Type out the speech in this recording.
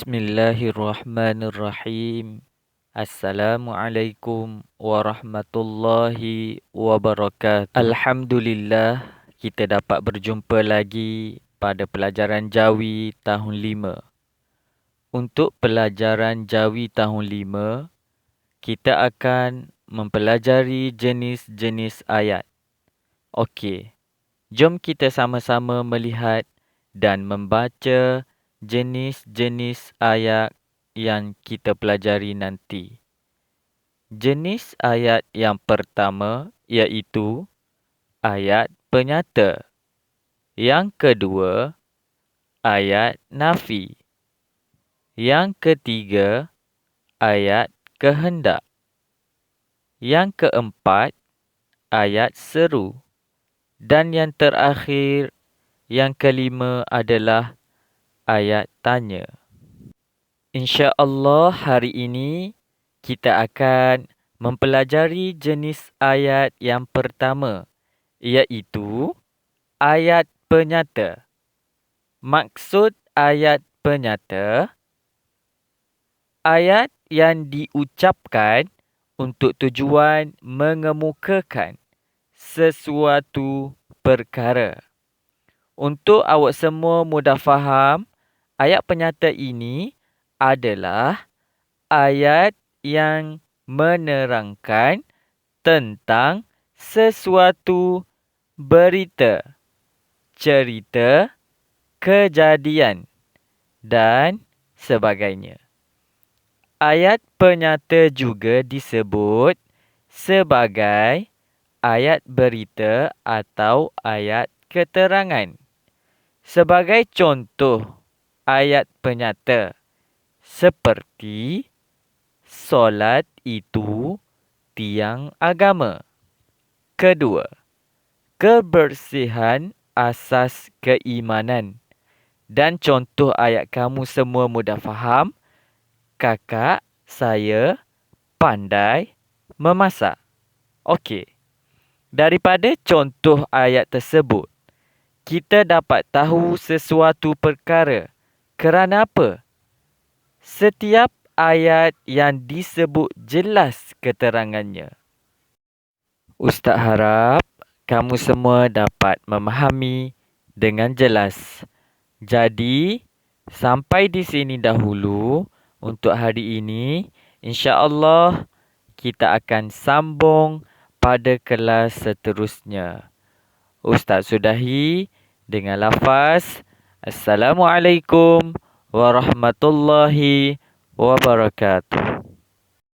Bismillahirrahmanirrahim. Assalamualaikum warahmatullahi wabarakatuh. Alhamdulillah, kita dapat berjumpa lagi pada pelajaran Jawi tahun 5. Untuk pelajaran Jawi tahun 5, kita akan mempelajari jenis-jenis ayat. Okey, jom kita sama-sama melihat dan membaca jenis-jenis ayat yang kita pelajari nanti. Jenis ayat yang pertama iaitu ayat penyata. Yang kedua, ayat nafi. Yang ketiga, ayat kehendak. Yang keempat, ayat seru. Dan yang terakhir, yang kelima adalah ayat tanya. InsyaAllah hari ini kita akan mempelajari jenis ayat yang pertama, iaitu ayat penyata. Maksud ayat penyata, ayat yang diucapkan untuk tujuan mengemukakan sesuatu perkara. Untuk awak semua mudah faham, ayat penyata ini adalah ayat yang menerangkan tentang sesuatu berita, cerita, kejadian dan sebagainya. Ayat penyata juga disebut sebagai ayat berita atau ayat keterangan. Sebagai contoh ayat penyata seperti solat itu tiang agama. Kedua, kebersihan asas keimanan. Dan contoh ayat kamu semua mudah faham. Kakak saya pandai memasak. Okey. Daripada contoh ayat tersebut, kita dapat tahu sesuatu perkara. Kerana apa? Setiap ayat yang disebut jelas keterangannya. Ustaz harap kamu semua dapat memahami dengan jelas. Jadi, sampai di sini dahulu untuk hari ini. InsyaAllah kita akan sambung pada kelas seterusnya. Ustaz sudahi dengan lafaz Assalamualaikum warahmatullahi wabarakatuh.